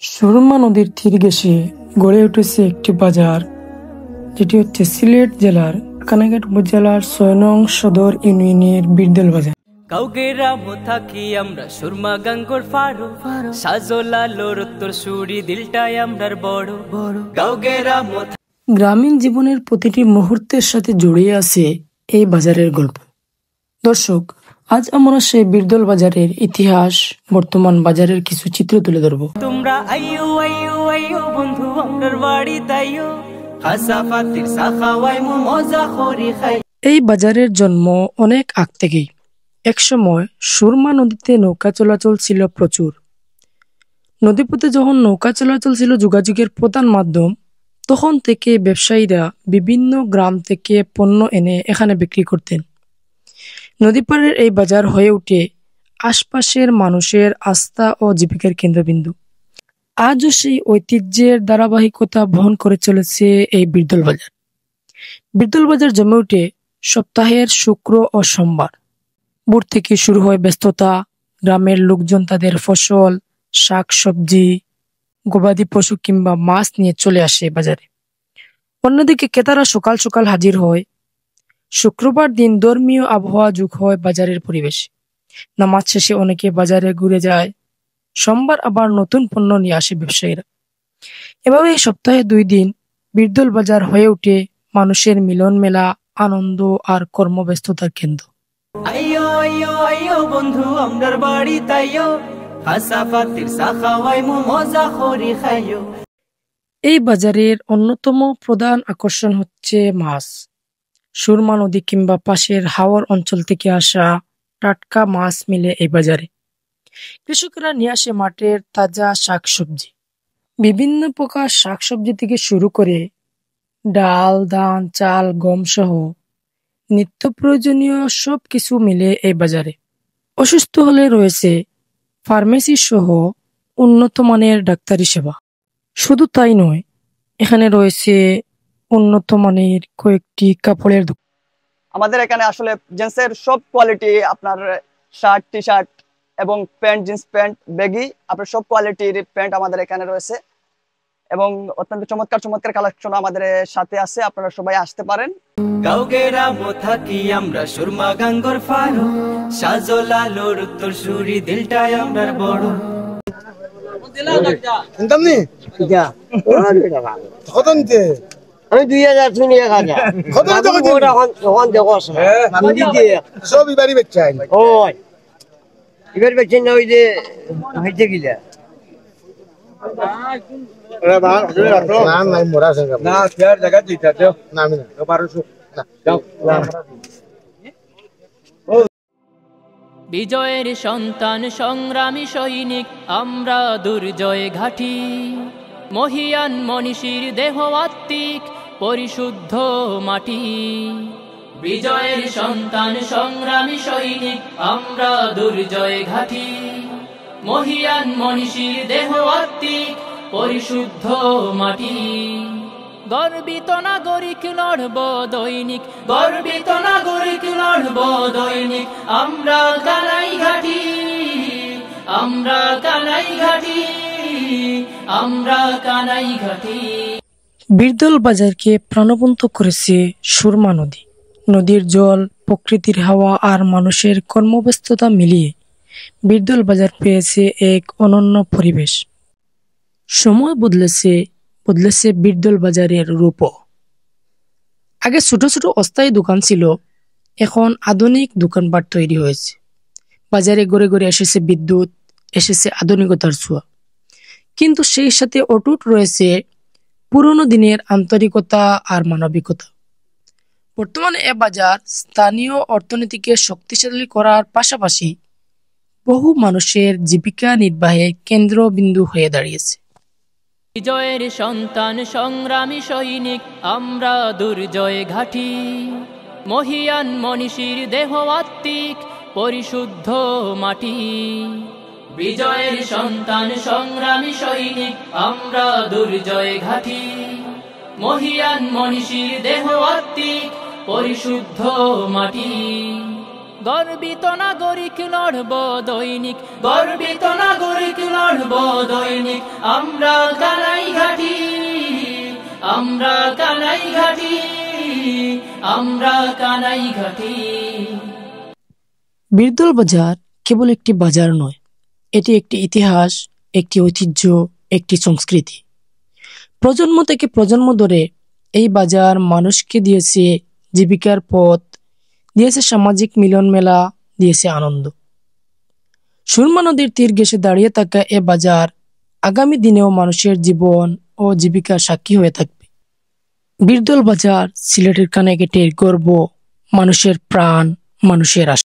সুরমা নদীর তীর ঘেঁষে গড়ে উঠেছে একটি বাজার, যেটি হচ্ছে সিলেট জেলার কানাইঘাট উপজেলার ৬ নং সদর ইউনিয়নের বীরদল বাজার। কাউগেরাম থাকি আমরা সুরমা গাঙ্গর ফারো সাজলা লোরত্তর সুরি দিলটাই আমরার বড় বড় কাউগেরাম। গ্রামীণ জীবনের প্রতিটি মুহূর্তের সাথে জড়িয়ে আছে এই বাজারের গল্প। দর্শক, আজ আমরা সেই বীরদল বাজারের ইতিহাস, বর্তমান বাজারের কিছু চিত্র তুলে ধরব। তোমরা আইয়ো আইয়ো আইয়ো বন্ধু আমরার বাড়ি তাইয়ো হাসাফাতির সাখাওয়াই মজা খরি খাই। এই বাজারের জন্ম অনেক আগ থেকেই। একসময় সুরমা নদীতে নৌকা চলাচল ছিল প্রচুর। নদীপথে যখন নৌকা চলাচল ছিল যোগাযোগের প্রধান মাধ্যম, তখন থেকে ব্যবসায়ীরা বিভিন্ন গ্রাম থেকে পণ্য এনে এখানে বিক্রি করতেন। নদীপাড়ের এই বাজার হয়ে ওঠে আশপাশের মানুষের আস্থা ও জীবিকার কেন্দ্রবিন্দু। আজও সেই ঐতিহ্যের ধারাবাহিকতা বহন করে চলেছে এই বীরদল বাজার। বীরদল বাজার জমে ওঠে সপ্তাহের শুক্র ও সোমবার। ভোর থেকে শুরু হয় ব্যস্ততা। গ্রামের লোকজন তাদের ফসল, শাক সবজি, গবাদি পশু কিংবা মাছ নিয়ে চলে আসে বাজারে। অন্যদিকে ক্রেতারা সকাল সকাল হাজির হয়। শুক্রবার দিন ধর্মীয় আবহাওয়া যোগ হয় বাজারের পরিবেশে। নামাজ শেষে অনেকে বাজারে ঘুরে যায়। সোমবার আবার নতুন পণ্য নিয়ে আসে ব্যবসায়ীরা। এভাবে সপ্তাহে 2 দিন বীরদল বাজার হয়ে ওঠে মানুষের মিলন মেলা, আনন্দ আর কর্মব্যস্ততার কেন্দ্র। আইয়ো আইয়ো আইয়ো বন্ধু আমরার বাড়ি তাইয়ো হাসাফাতির সাখাওয়াই মজা খরি খাইয়ো। এই বাজারের অন্যতম প্রধান আকর্ষণ হচ্ছে মাছ। সুরমা নদী কিংবা পাশের হাওর অঞ্চল থেকে আসা টাটকা মাছ মিলে এই বাজারে। কৃষকরা নিয়ে আসে মাঠের তাজা শাকসবজি। বিভিন্ন প্রকার শাকসবজি থেকে শুরু করে ডাল, ধান, চাল, গম সহ নিত্য প্রয়োজনীয় সব কিছু মিলে এই বাজারে। অসুস্থ হলে রয়েছে ফার্মেসি সহ উন্নত মানের ডাক্তারি সেবা। শুধু তাই নয়, এখানে রয়েছে উন্নত মানের কয়েকটি কাপড়ের দোকান। আমাদের এখানে আসলে জেন্টসের সব কোয়ালিটি, আপনার শার্ট, টি শার্ট এবং প্যান্ট, জিন্স প্যান্ট, ব্যাগি, আপনার সব কোয়ালিটির প্যান্ট আমাদের এখানে রয়েছে এবং অত্যন্ত চমৎকার চমৎকার কালেকশন আমাদের সাথে আছে। আপনারা সবাই আসতে পারেন। কাউগেরাম থাকি আমরা সুরমা গাঙ্গর ফারো সাজলা লোরত্তর সুরি দিলটাই আমরার বড়। আমি 2000 শুনি 1000 সব এবারই বেচাই। ওই এবার বেচেন না, ওই যে হইতে গিলা বিজয়ের সন্তান সংগ্রামী সৈনিক আমরা দুর্জয় ঘাটি, মহিয়ান মনীষীর দেহ আত্মিক পরিশুদ্ধ মাটি। বিজয়ের সন্তান সংগ্রামী সৈনিক আমরা দুর্জয় ঘাটি, মহিয়ান মনীষীর দেহ আত্মিক পরিশুদ্ধ মাটি। গর্বিত নাগরিক লড়ব দৈনিক, গর্বিত নাগরিক লড়ব দৈনিক আমরা কানাই ঘাটি, আমরা কানাই ঘাটি, আমরা কানাই ঘাটি। বীরদল বাজারকে প্রাণবন্ত করেছে সুরমা নদী। নদীর জল, প্রকৃতির হাওয়া আর মানুষের কর্মব্যস্ততা মিলিয়ে বীরদল বাজার পেয়েছে এক অনন্য পরিবেশ। সময় বদলেছে বীরদল বাজারের রূপও। আগে ছোট ছোট অস্থায়ী দোকান ছিল, এখন আধুনিক দোকানপাট তৈরি হয়েছে। বাজারে গড়ে গড়ে এসেছে বিদ্যুৎ, এসেছে আধুনিকতার ছোঁয়া। কিন্তু সেই সাথে অটুট রয়েছে পুরনো দিনের আন্তরিকতা আর মানবিকতা। বর্তমানে এ বাজার স্থানীয় অর্থনীতিকে শক্তিশালী করার পাশাপাশি বহু মানুষের জীবিকা নির্বাহের কেন্দ্রবিন্দু হয়ে দাঁড়িয়েছে। বিজয়ের সন্তান সংগ্রামী সৈনিক আমরা দুর্জয় ঘাটি, মহিয়ান মনীষীর দেহ আত্মিক পরিশুদ্ধ মাটি। বিজয়ের সন্তান সংগ্রামী সৈনিক আমরা দুর্জয় ঘাটি, মহিয়ান মনীষীর দেহ আত্মিক পরিশুদ্ধ মাটি। গর্বিত নাগরিক লড়ব দৈনিক, গর্বিত নাগরিক লড়ব দৈনিক। আমরা কানাই ঘাটি, আমরা কানাই ঘাটি, আমরা কানাই ঘাটি। বীরদল বাজার কেবল একটি বাজার নয়, এটি একটি ইতিহাস, একটি ঐতিহ্য, একটি সংস্কৃতি। প্রজন্ম থেকে প্রজন্ম ধরে এই বাজার মানুষকে দিয়েছে জীবিকার পথ, দিয়েছে সামাজিক মিলন মেলা, দিয়েছে আনন্দ। সুরমা নদীর তীর ঘেঁষে দাঁড়িয়ে থাকা এ বাজার আগামী দিনেও মানুষের জীবন ও জীবিকার সাক্ষী হয়ে থাকবে। বীরদল বাজার সিলেটের কানাইঘাটের গর্ব, মানুষের প্রাণ, মানুষের আশা।